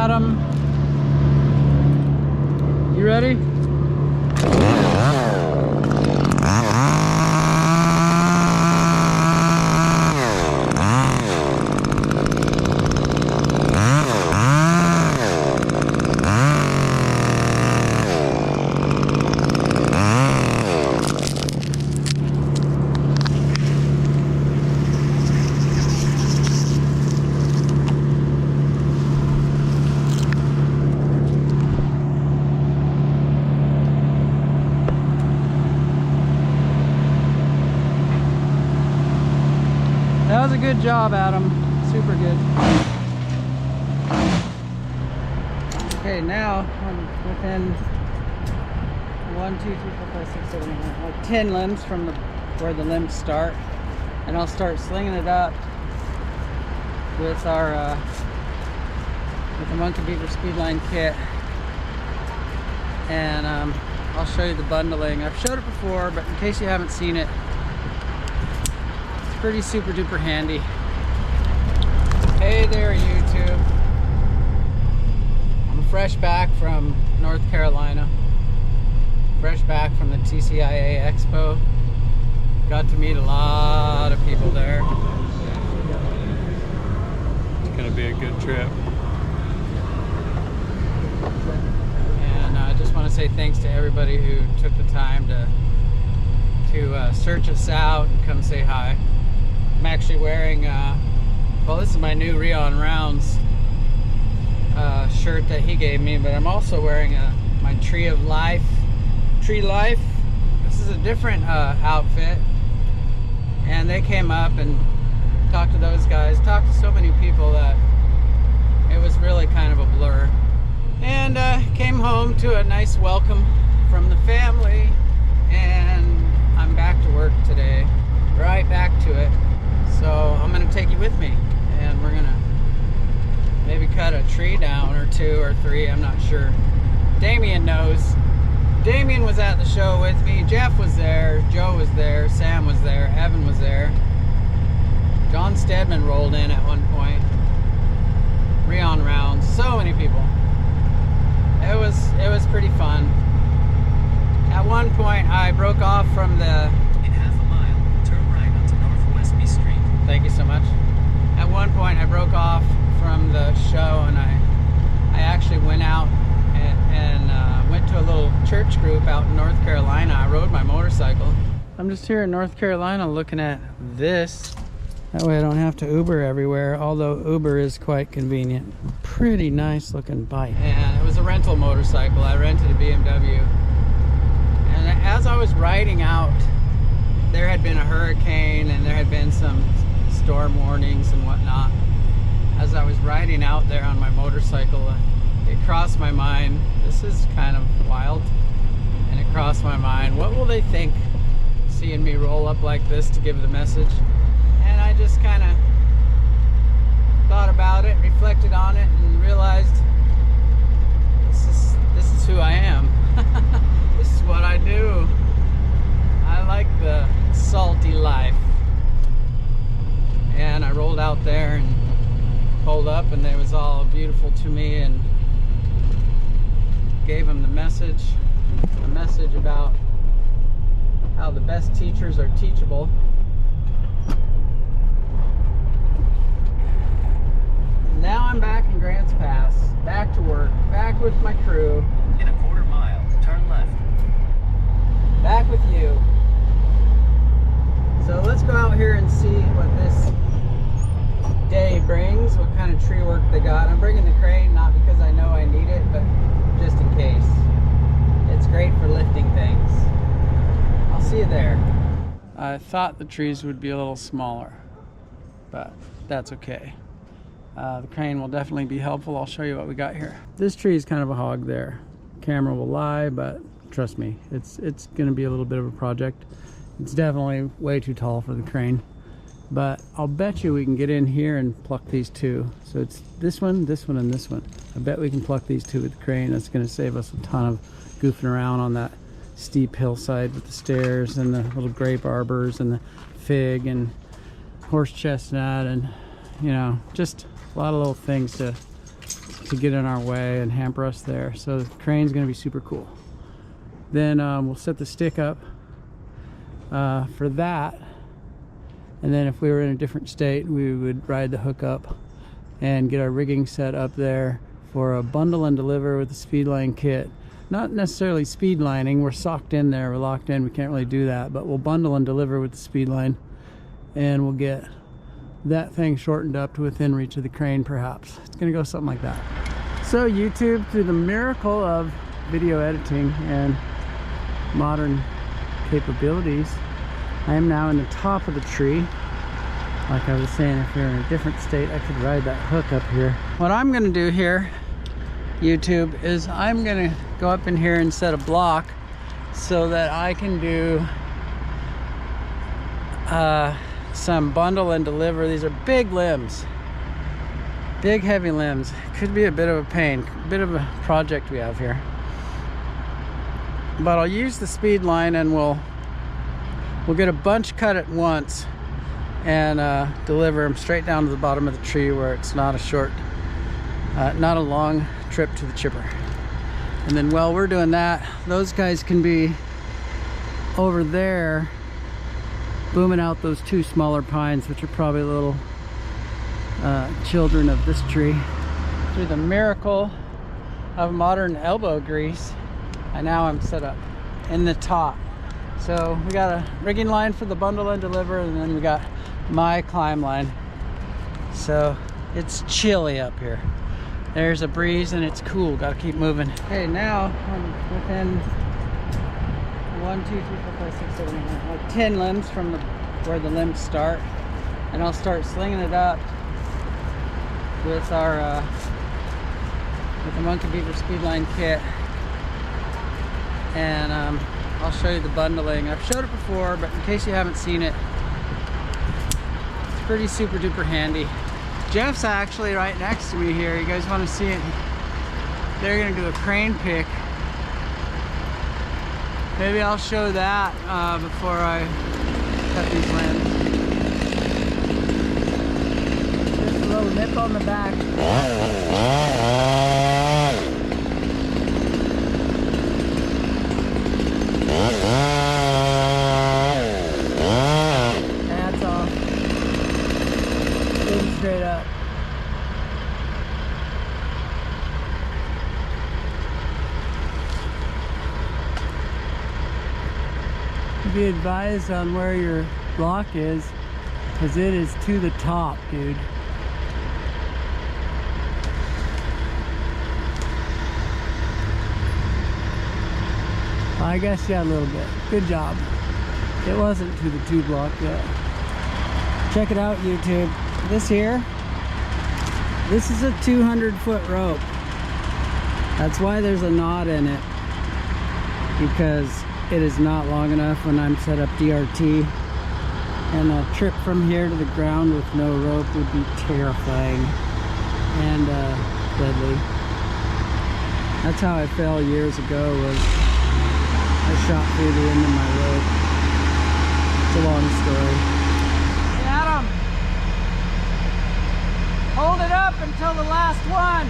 Adam. You ready? That was a good job, Adam. Super good. Okay, now I'm within 1, 2, 3, 4, 5, 6, 7, 8, 9, like 10 limbs from where the limbs start, and I'll start slinging it up with our with the Monkey Beaver Speedline kit, and I'll show you the bundling. I've showed it before, but in case you haven't seen it, pretty super duper handy. Hey there, YouTube. I'm fresh back from North Carolina. Fresh back from the TCIA Expo. Got to meet a lot of people there. It's gonna be a good trip. And I just want to say thanks to everybody who took the time to search us out and come say hi. I'm actually wearing, well, this is my new Rion Rounds shirt that he gave me, but I'm also wearing my Tree Life. This is a different outfit, and they came up and talked to those guys, talked to so many people that it was really kind of a blur. And came home to a nice welcome from the family, and I'm back to work today, right back to it. So I'm gonna take you with me, and we're gonna maybe cut a tree down or 2 or 3, I'm not sure. Damien knows. Damien was at the show with me. Jeff was there, Joe was there, Sam was there, Evan was there. John Stedman rolled in at one point. Rion Rounds, so many people. It was pretty fun. At one point I broke off from the Thank you so much. At one point I broke off from the show, and I actually went out and went to a little church group out in North Carolina. I rode my motorcycle. I'm just here in North Carolina looking at this. That way I don't have to Uber everywhere, although Uber is quite convenient. Pretty nice looking bike. And it was a rental motorcycle. I rented a BMW. And as I was riding out, there had been a hurricane and there had been some storm warnings and whatnot. As I was riding out there on my motorcycle, it crossed my mind, this is kind of wild, and it crossed my mind, what will they think seeing me roll up like this to give the message? And I just kind of thought about it, reflected on it, and realized this is who I am. This is what I do. I like the salty life. And I rolled out there and pulled up, and they was all beautiful to me, and gave them the message about how the best teachers are teachable. And now I'm back in Grants Pass, back to work, back with my crew. In a quarter mile, turn left. Back with you. So let's go out here and see what this day brings, what kind of tree work they got. I'm bringing the crane, not because I know I need it, but just in case. It's great for lifting things. I'll see you there. I thought the trees would be a little smaller, but that's okay. The crane will definitely be helpful. I'll show you what we got here. This tree is kind of a hog there. Camera will lie, but trust me, it's going to be a little bit of a project. It's definitely way too tall for the crane, but I'll bet you we can get in here and pluck these two. So it's this one, and this one. I bet we can pluck these two with the crane. That's going to save us a ton of goofing around on that steep hillside with the stairs and the little grape arbors and the fig and horse chestnut, and you know, just a lot of little things to to get in our way and hamper us there. So the crane's going to be super cool. Then we'll set the stick up for that, and then if we were in a different state, we would ride the hook up and get our rigging set up there for a bundle and deliver with the speedline kit. Not necessarily speed lining, we're socked in there, we're locked in, we can't really do that, but we'll bundle and deliver with the speedline, and we'll get that thing shortened up to within reach of the crane perhaps. It's gonna go something like that. So YouTube, through the miracle of video editing and modern capabilities, I am now in the top of the tree. Like I was saying, if we were in a different state, I could ride that hook up here. What I'm gonna do here, YouTube, is I'm gonna go up in here and set a block so that I can do some bundle and deliver. These are big limbs, big heavy limbs. Could be a bit of a pain, a bit of a project we have here. But I'll use the speed line and we'll get a bunch cut at once and deliver them straight down to the bottom of the tree where it's not a short, not a long trip to the chipper. And then while we're doing that, those guys can be over there booming out those two smaller pines, which are probably little children of this tree. Through the miracle of modern elbow grease, I now am set up in the top. So we got a rigging line for the bundle and deliver, and then we got my climb line. So it's chilly up here. There's a breeze and it's cool. Got to keep moving. Okay, now I'm within 1, 2, 3, 4, 5, 6, 7, 8, 9, like 10 limbs from where the limbs start, and I'll start slinging it up with our with the Monkey Beaver Speedline kit, and I'll show you the bundling. I've showed it before, but in case you haven't seen it, it's pretty super duper handy. Jeff's actually right next to me here. You guys want to see it? They're gonna do a crane pick. Maybe I'll show that before I cut these limbs. Just a little nip on the back. That's off. Spin straight up. Be advised on where your block is, because it is to the top, dude. I guess yeah, a little bit. Good job. It wasn't to the 2 block yet. Check it out, YouTube. This here, this is a 200-foot rope. That's why there's a knot in it, because it is not long enough when I'm set up DRT, and a trip from here to the ground with no rope would be terrifying and deadly. That's how I fell years ago, was I shot through the end of my rope. It's a long story. Hey Adam, hold it up until the last one.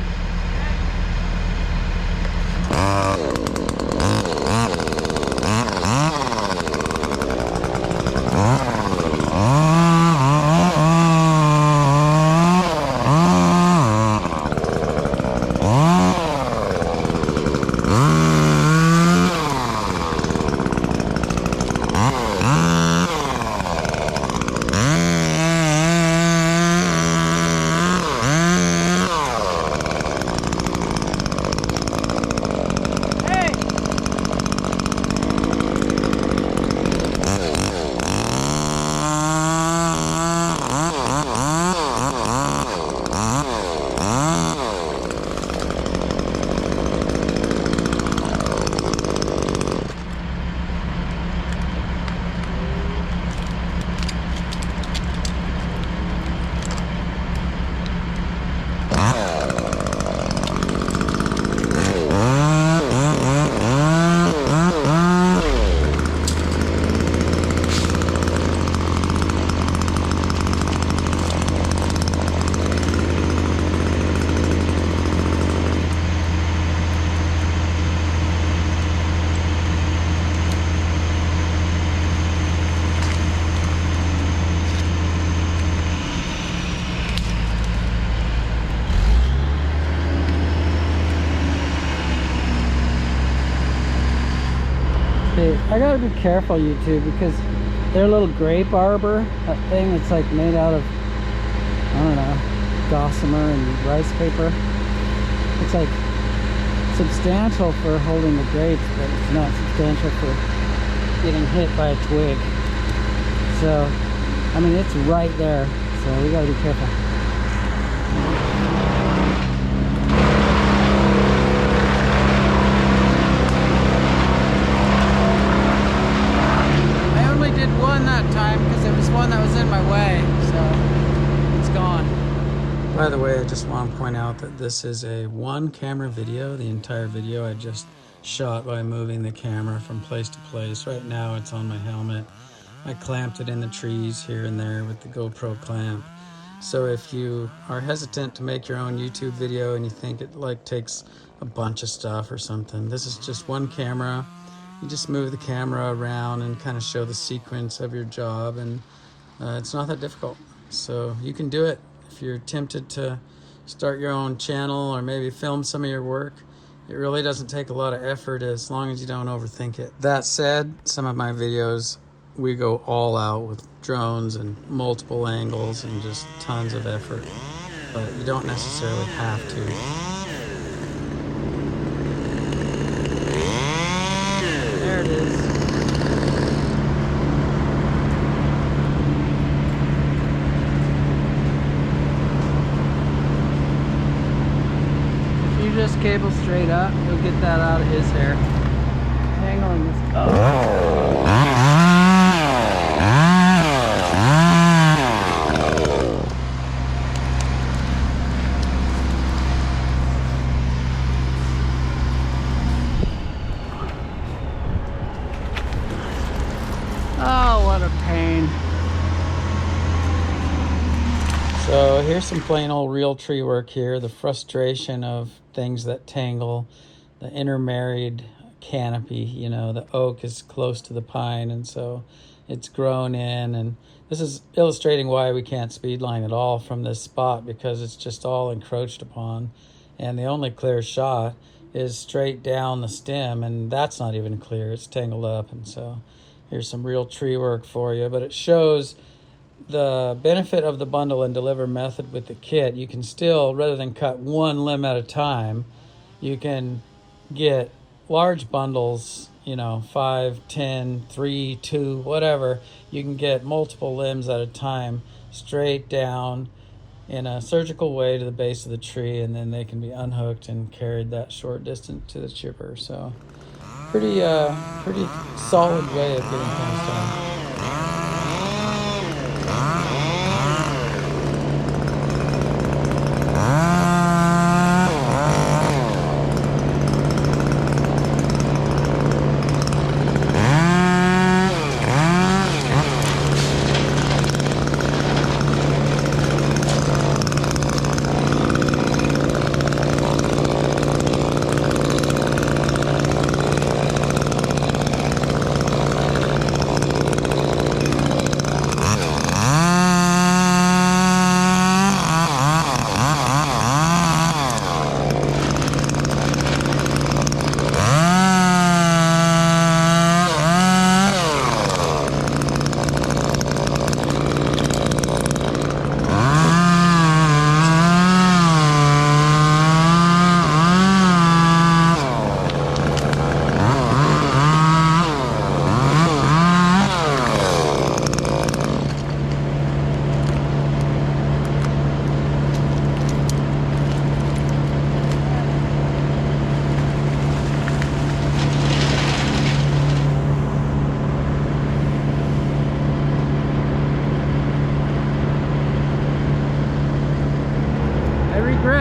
I gotta be careful, YouTube, because their little grape arbor, that thing that's like made out of, I don't know, gossamer and rice paper. It's like substantial for holding the grapes, but it's not substantial for getting hit by a twig. So, I mean, it's right there, so we gotta be careful. I only did one that time because it was one that was in my way, so it's gone. By the way, I just want to point out that this is a one camera video. The entire video I just shot by moving the camera from place to place. Right now it's on my helmet. I clamped it in the trees here and there with the GoPro clamp. So if you are hesitant to make your own YouTube video and you think it like takes a bunch of stuff or something, this is just one camera. You just move the camera around and kind of show the sequence of your job, and it's not that difficult. So you can do it if you're tempted to start your own channel or maybe film some of your work. It really doesn't take a lot of effort as long as you don't overthink it. That said, some of my videos, we go all out with drones and multiple angles and just tons of effort, but you don't necessarily have to. There it is. If you just cable straight up, you'll get that out of his hair. Tangling this. Oh, what a pain. So here's some plain old real tree work here. The frustration of things that tangle, the intermarried canopy, you know, the oak is close to the pine, and so it's grown in, and this is illustrating why we can't speedline at all from this spot, because it's just all encroached upon, and the only clear shot is straight down the stem, and that's not even clear, it's tangled up. And so here's some real tree work for you, but it shows the benefit of the bundle and deliver method with the kit. You can still, rather than cut one limb at a time, you can get large bundles, you know, 5, 10, 3, 2, whatever. You can get multiple limbs at a time straight down in a surgical way to the base of the tree, and then they can be unhooked and carried that short distance to the chipper. So pretty solid way of getting things done.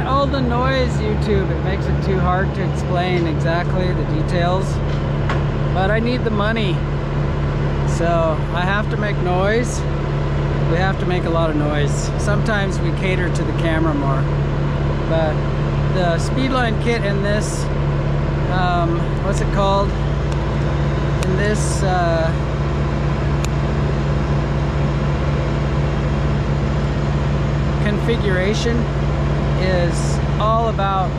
All the noise, YouTube, it makes it too hard to explain exactly the details, but I need the money, so I have to make noise. We have to make a lot of noise. Sometimes we cater to the camera more, but the Speedline kit in this, what's it called? In this configuration is all about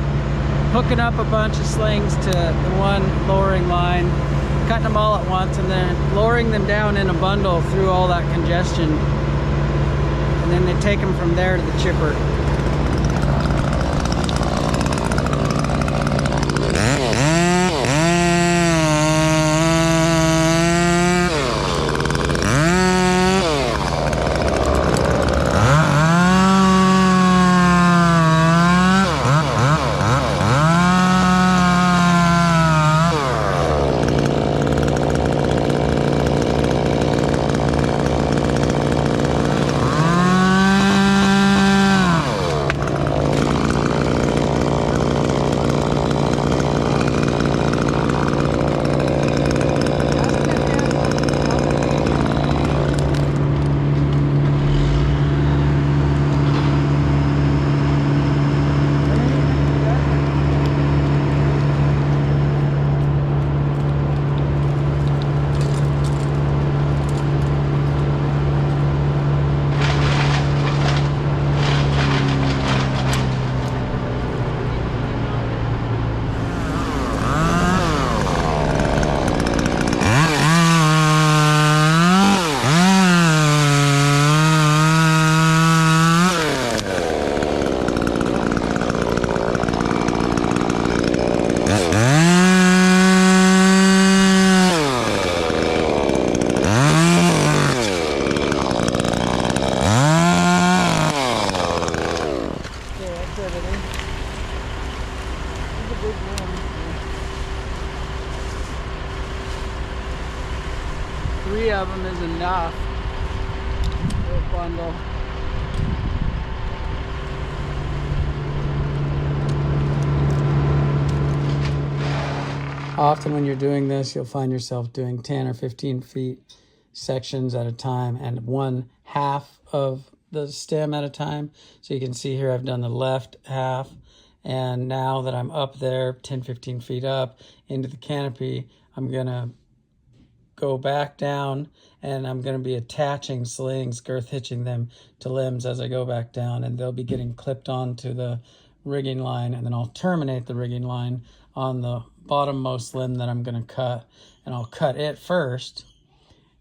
hooking up a bunch of slings to the one lowering line, cutting them all at once and then lowering them down in a bundle through all that congestion. And then they take them from there to the chipper. Three of them is enough for a bundle. Often when you're doing this, you'll find yourself doing 10 or 15 feet sections at a time and 1/2 of the stem at a time. So you can see here I've done the left half, and now that I'm up there 10-15 feet up into the canopy, I'm gonna go back down and I'm going to be attaching slings, girth hitching them to limbs as I go back down, and they'll be getting clipped onto the rigging line, and then I'll terminate the rigging line on the bottommost limb that I'm going to cut, and I'll cut it first,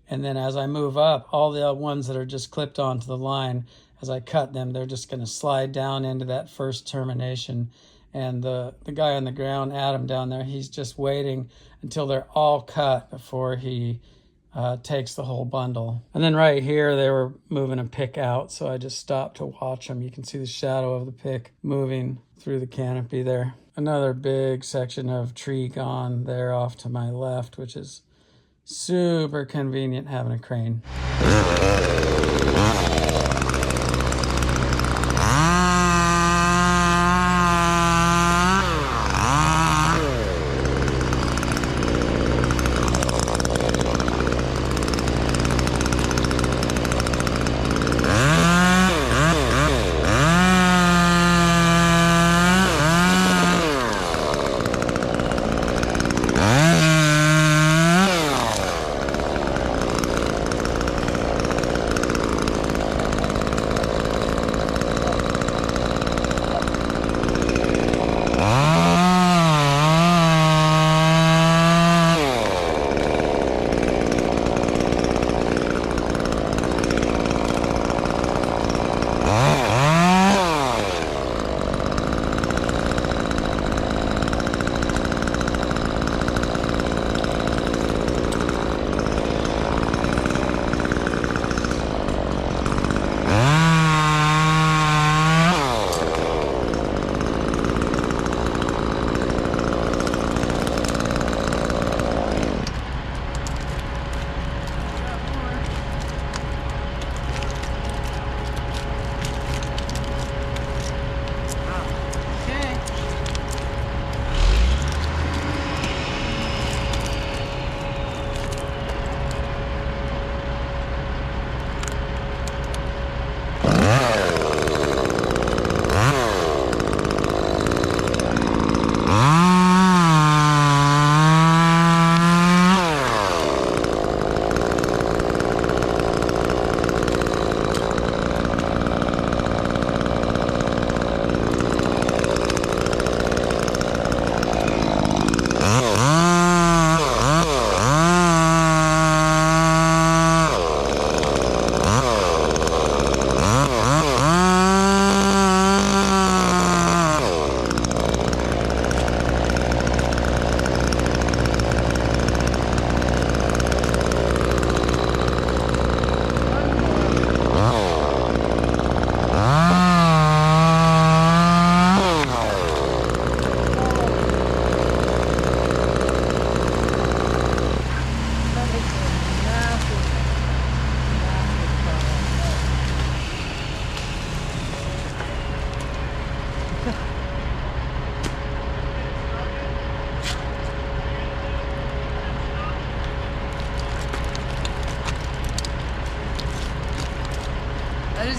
and then as I move up, all the ones that are just clipped onto the line, as I cut them, they're just going to slide down into that first termination. And the guy on the ground, Adam down there, he's just waiting until they're all cut before he takes the whole bundle. And then right here, they were moving a pick out, so I just stopped to watch them. You can see the shadow of the pick moving through the canopy there. Another big section of tree gone there off to my left, which is super convenient having a crane.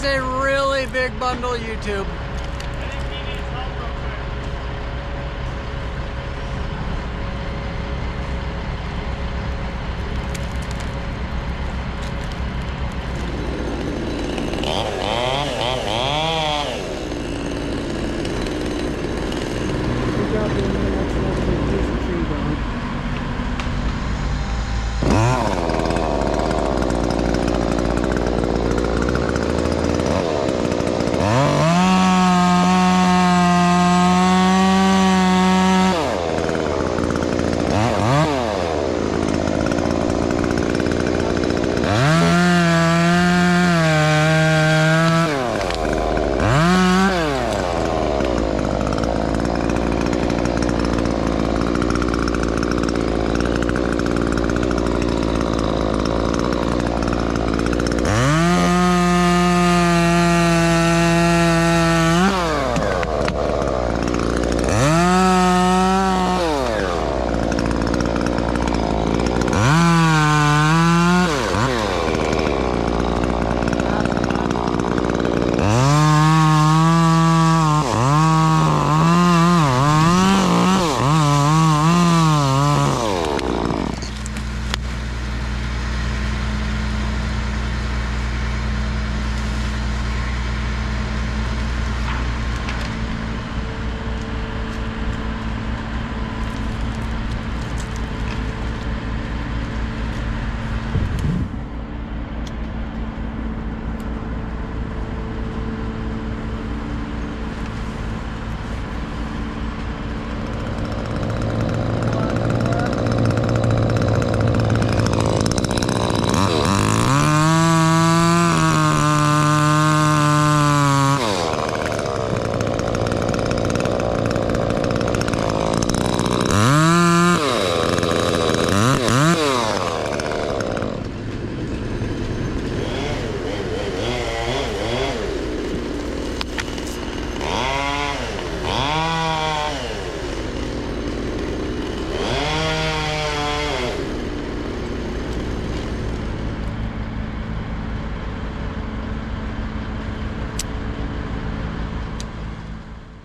is a really big bundle, YouTube. Good job, Damien. That's another piece of tree gone.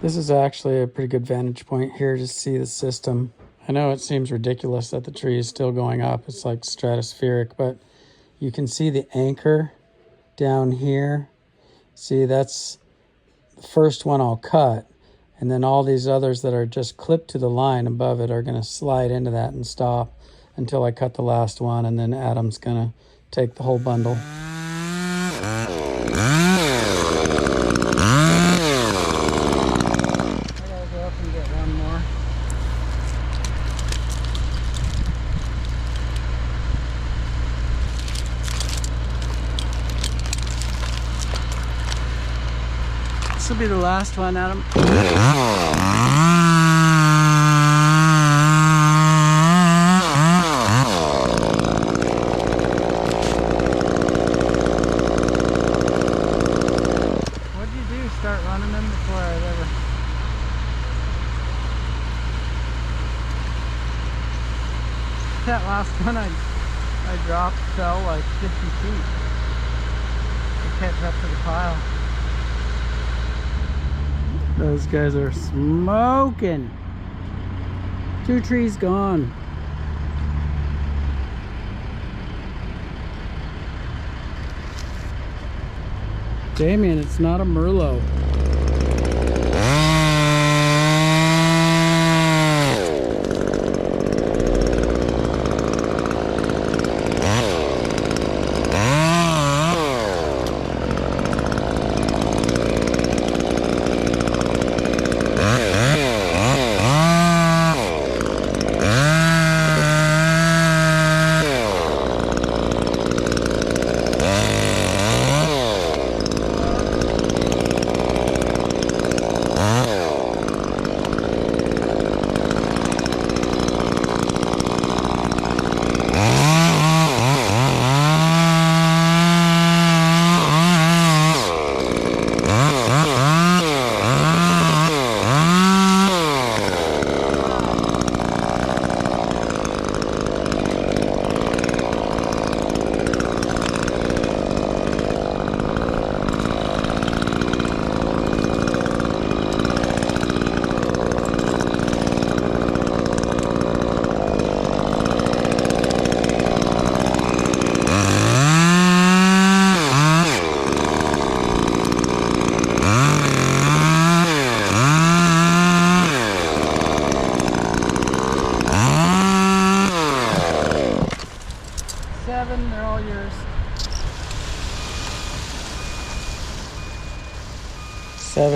This is actually a pretty good vantage point here to see the system. I know it seems ridiculous that the tree is still going up. It's like stratospheric, but you can see the anchor down here. See, that's the first one I'll cut. And then all these others that are just clipped to the line above it are going to slide into that and stop until I cut the last one. And then Adam's going to take the whole bundle. This will be the last one, Adam. What did you do? Start running them before I ever... That last one I dropped fell like 50 feet to catch up to the pile. Those guys are smoking. 2 trees gone. Damien, it's not a Merlot.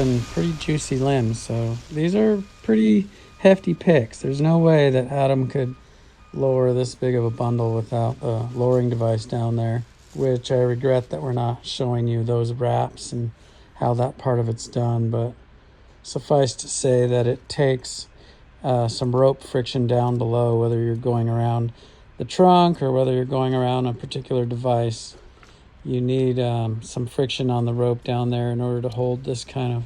having pretty juicy limbs, so these are pretty hefty picks. There's no way that Adam could lower this big of a bundle without a lowering device down there, which I regret that we're not showing you those wraps and how that part of it's done, but suffice to say that it takes some rope friction down below, whether you're going around the trunk or whether you're going around a particular device. You need some friction on the rope down there in order to hold this kind of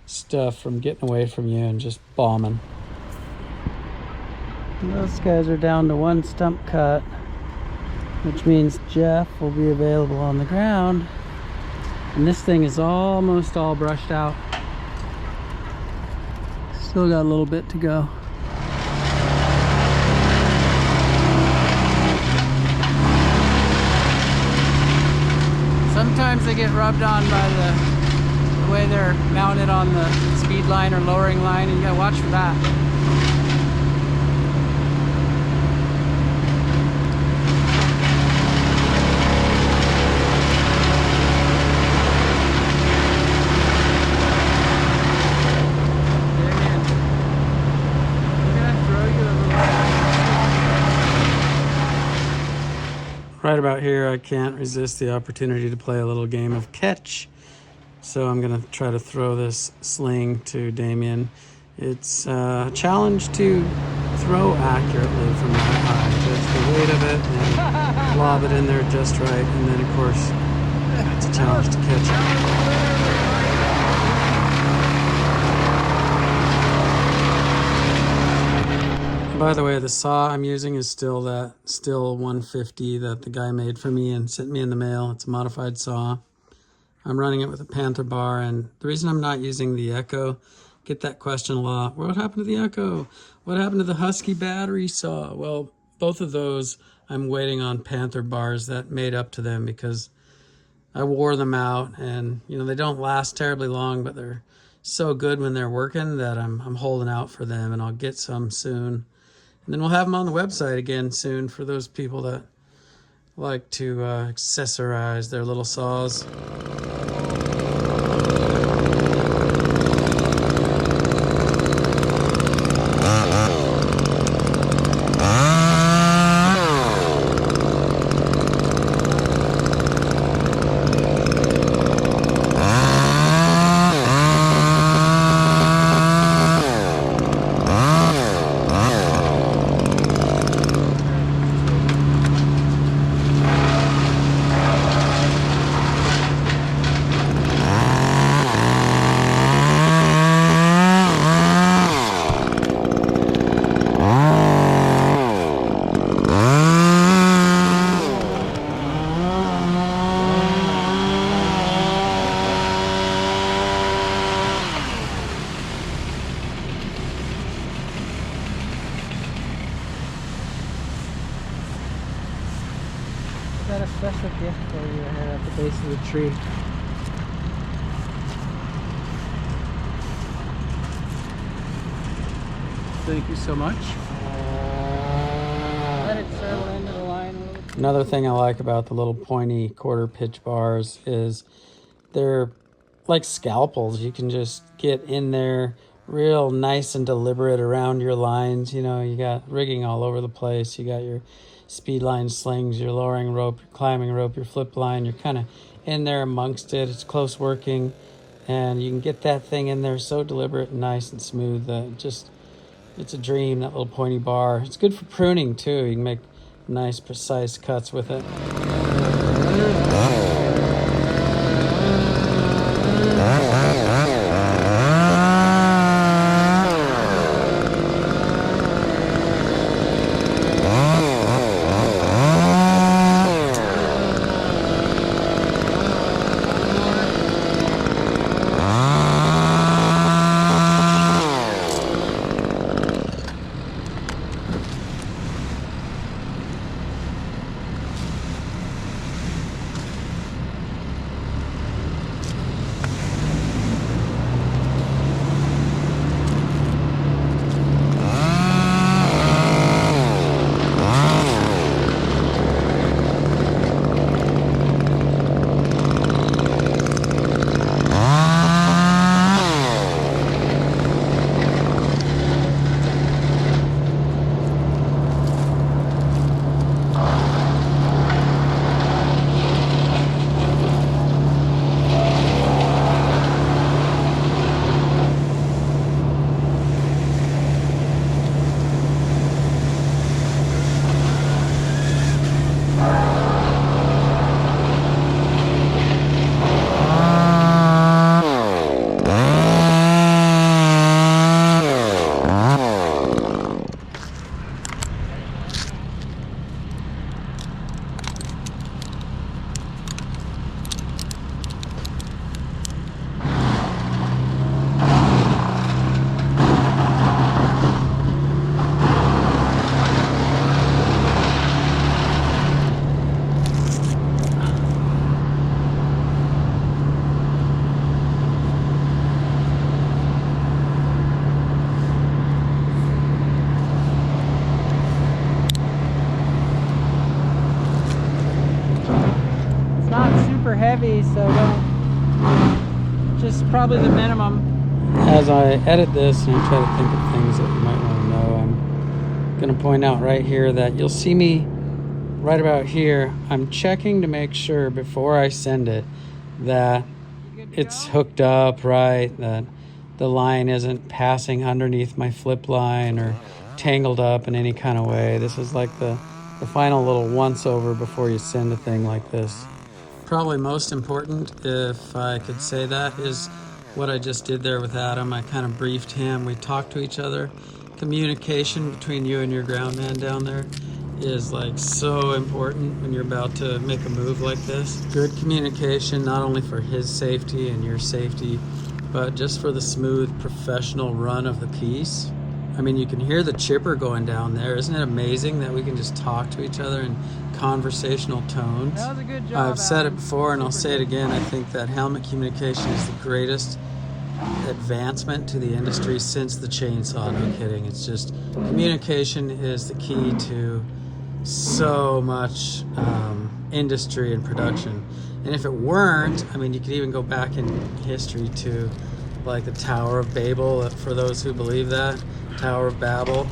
stuff from getting away from you and just bombing. And those guys are down to one stump cut, which means Jeff will be available on the ground. And this thing is almost all brushed out. Still got a little bit to go. Sometimes they get rubbed on by the way they're mounted on the speed line or lowering line, and you gotta watch for that. Right about here, I can't resist the opportunity to play a little game of catch. So I'm gonna try to throw this sling to Damien. It's a challenge to throw accurately from that high. Just the weight of it and lob it in there just right. And then of course, it's a challenge to catch it. By the way, the saw I'm using is still that Stihl 150 that the guy made for me and sent me in the mail. It's a modified saw. I'm running it with a Panther bar, and the reason I'm not using the Echo, get that question a lot. What happened to the Echo? What happened to the Husky battery saw? Well, both of those I'm waiting on Panther bars that made up to them because I wore them out, and you know they don't last terribly long, but they're so good when they're working that I'm holding out for them, and I'll get some soon. And then we'll have them on the website again soon for those people that like to accessorize their little saws. Got a special gift for you here at the base of the tree. Thank you so much. Let it settle into the line a little bit. Another thing I like about the little pointy quarter pitch bars is they're like scalpels. You can just get in there real nice and deliberate around your lines. You know, you got rigging all over the place. You got your speed line slings, your lowering rope, your climbing rope, your flip line. You're kind of in there amongst it. It's close working, and you can get that thing in there so deliberate and nice and smooth that it's a dream, that little pointy bar. It's good for pruning too. You can make nice precise cuts with it. heavy, so don't, just probably the minimum. As I edit this and I try to think of things that you might want to know, I'm going to point out right here that you'll see me right about here. I'm checking to make sure before I send it that it's hooked up right, that the line isn't passing underneath my flip line or tangled up in any kind of way. This is like the final little once over before you send a thing like this. Probably most important, if I could say that, is what I just did there with Adam. I kind of briefed him. We talked to each other. Communication between you and your ground man down there is like so important when you're about to make a move like this. Good communication, not only for his safety and your safety, but just for the smooth professional run of the piece. I mean, you can hear the chipper going down there. Isn't it amazing that we can just talk to each other in conversational tones? That was a good job, I've said it before and I'll say it again. I think that helmet communication is the greatest advancement to the industry since the chainsaw. No kidding. It's just communication is the key to so much industry and production. And if it weren't, I mean, you could even go back in history to like the Tower of Babel, for those who believe that. Tower of Babel.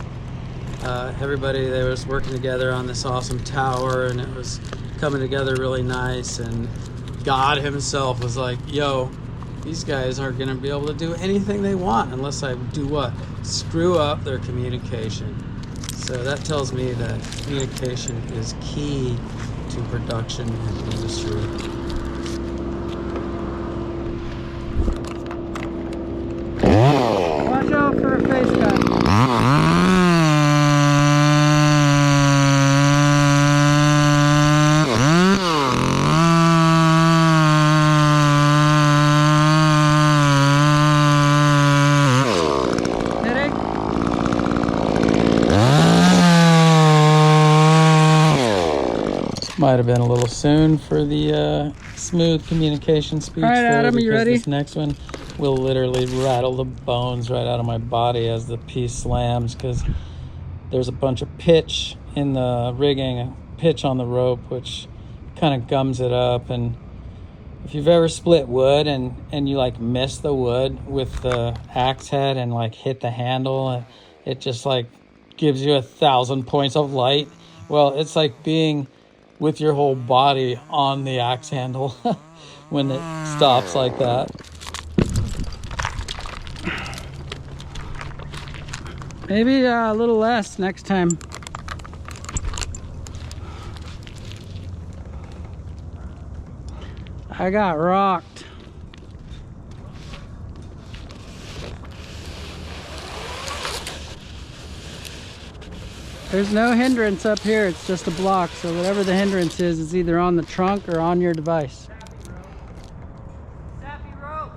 Everybody, they was working together on this awesome tower and it was coming together really nice, and God himself was like, yo, these guys aren't going to be able to do anything they want unless I do what? Screw up their communication. So that tells me that communication is key to production and industry. Watch out for a face cut. Might have been a little soon for the smooth communication speech. All right, Adam, you ready? This next one will literally rattle the bones right out of my body as the piece slams, because there's a bunch of pitch in the rigging, pitch on the rope, which kind of gums it up. And if you've ever split wood and you like miss the wood with the axe head and like hit the handle, it just like gives you 1,000 points of light. Well, it's like being with your whole body on the axe handle when it stops like that. Maybe a little less next time. I got rocked. There's no hindrance up here, it's just a block, so whatever the hindrance is either on the trunk or on your device. Sappy rope.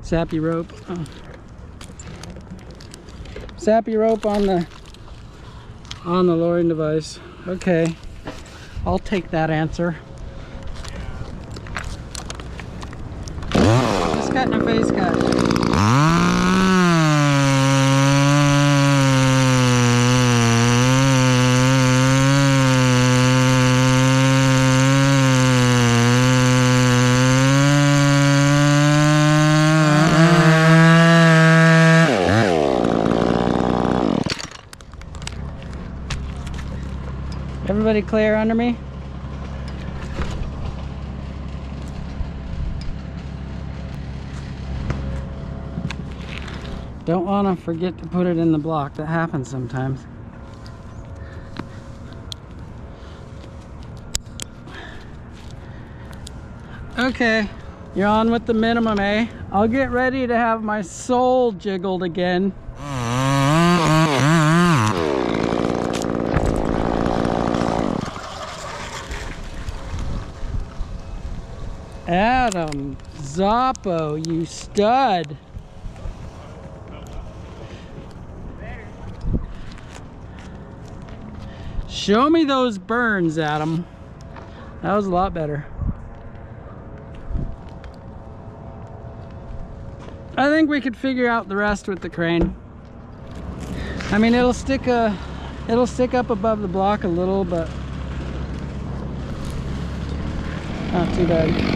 Sappy rope. Oh. Sappy rope on the lowering device. Okay, I'll take that answer. Just cutting a face cut. Everybody clear under me? Don't want to forget to put it in the block. That happens sometimes. Okay, you're on with the minimum, eh? I'll get ready to have my soul jiggled again. Adam Zappo, you stud. Show me those burns, Adam. That was a lot better. I think we could figure out the rest with the crane. I mean, it'll stick up above the block a little, but Not too bad. Yeah.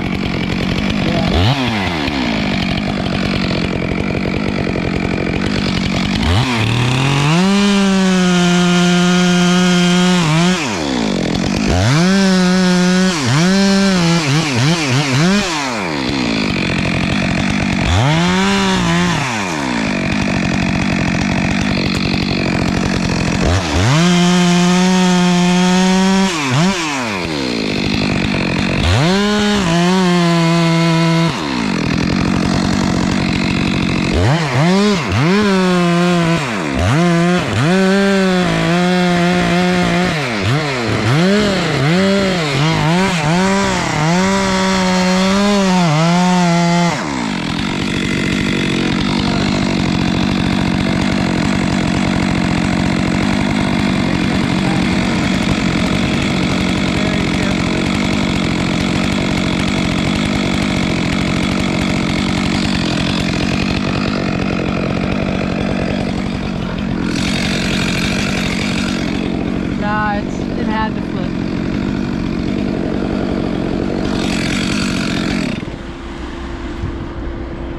It had to flip.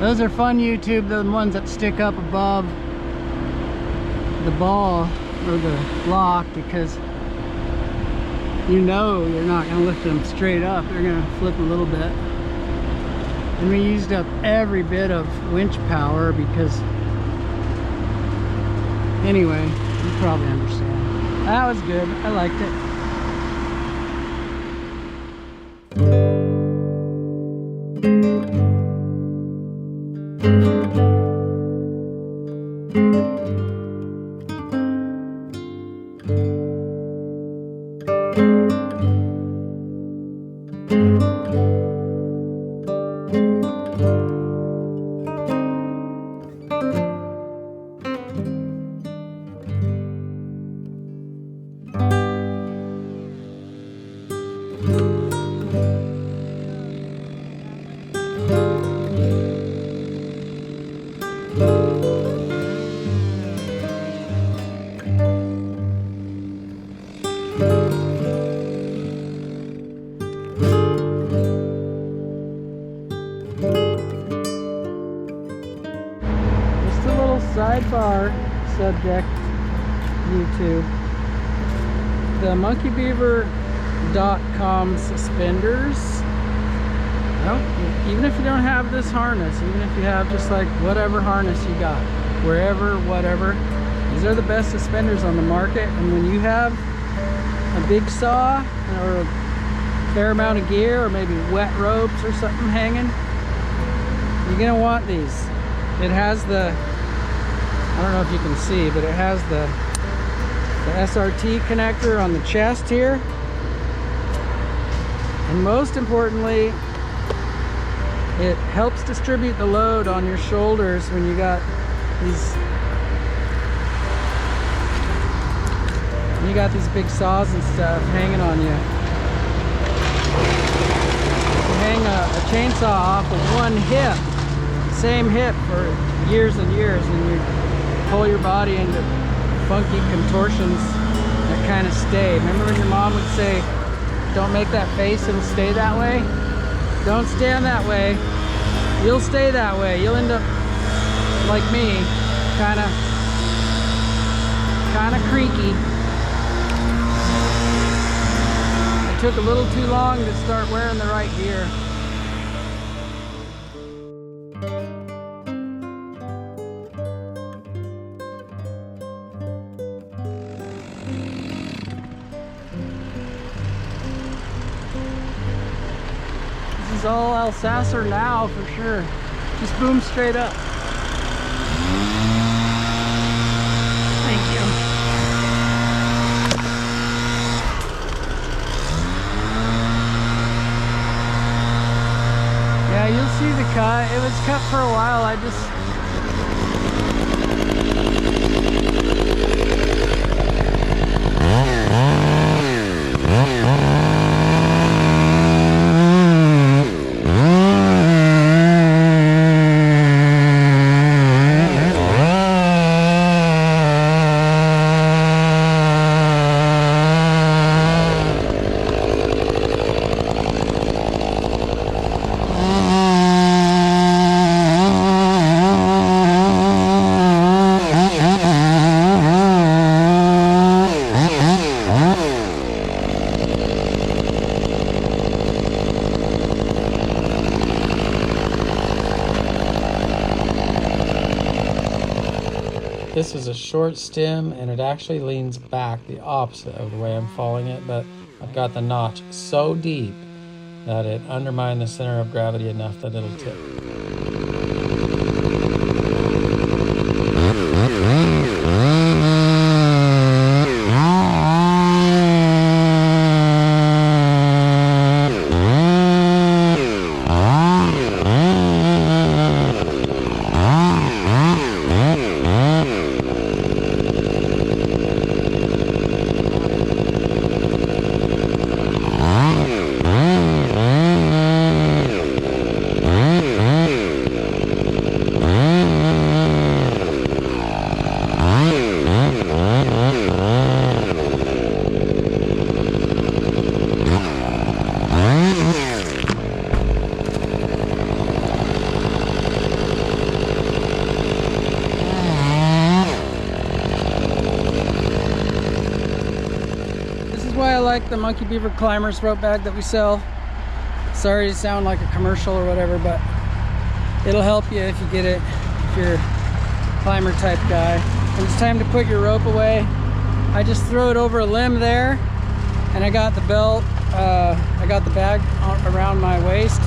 Those are fun YouTube, the ones that stick up above the ball or the block, because you know you're not going to lift them straight up. They're going to flip a little bit. And we used up every bit of winch power because, anyway, you probably understand. That was good. I liked it. Sidebar subject, YouTube. The monkeybeaver.com suspenders. Even if you don't have this harness, even if you have just like whatever harness you got, wherever, whatever, these are the best suspenders on the market. And when you have a big saw or a fair amount of gear, or maybe wet ropes or something hanging, you're gonna want these. It has the, I don't know if you can see, but it has the SRT connector on the chest here. And most importantly, it helps distribute the load on your shoulders when you got these big saws and stuff hanging on you. You hang a chainsaw off of one hip, same hip for years and years, and you pull your body into funky contortions that kind of stay. Remember when your mom would say, don't make that face, it'll stay that way? Don't stand that way. You'll stay that way. You'll end up like me, kind of creaky. It took a little too long to start wearing the right gear. This is all Alsacer now for sure. Just boom straight up. Thank you. Yeah, you'll see the cut. It was cut for a while. I just This is a short stem, and it actually leans back the opposite of the way I'm following it, but I've got the notch so deep that it undermined the center of gravity enough that it'll tip. Why I like the Monkey Beaver Climbers rope bag that we sell. Sorry to sound like a commercial or whatever, but it'll help you if you get it, if you're a climber type guy. When it's time to put your rope away, I just throw it over a limb there, and I got the belt, I got the bag around my waist,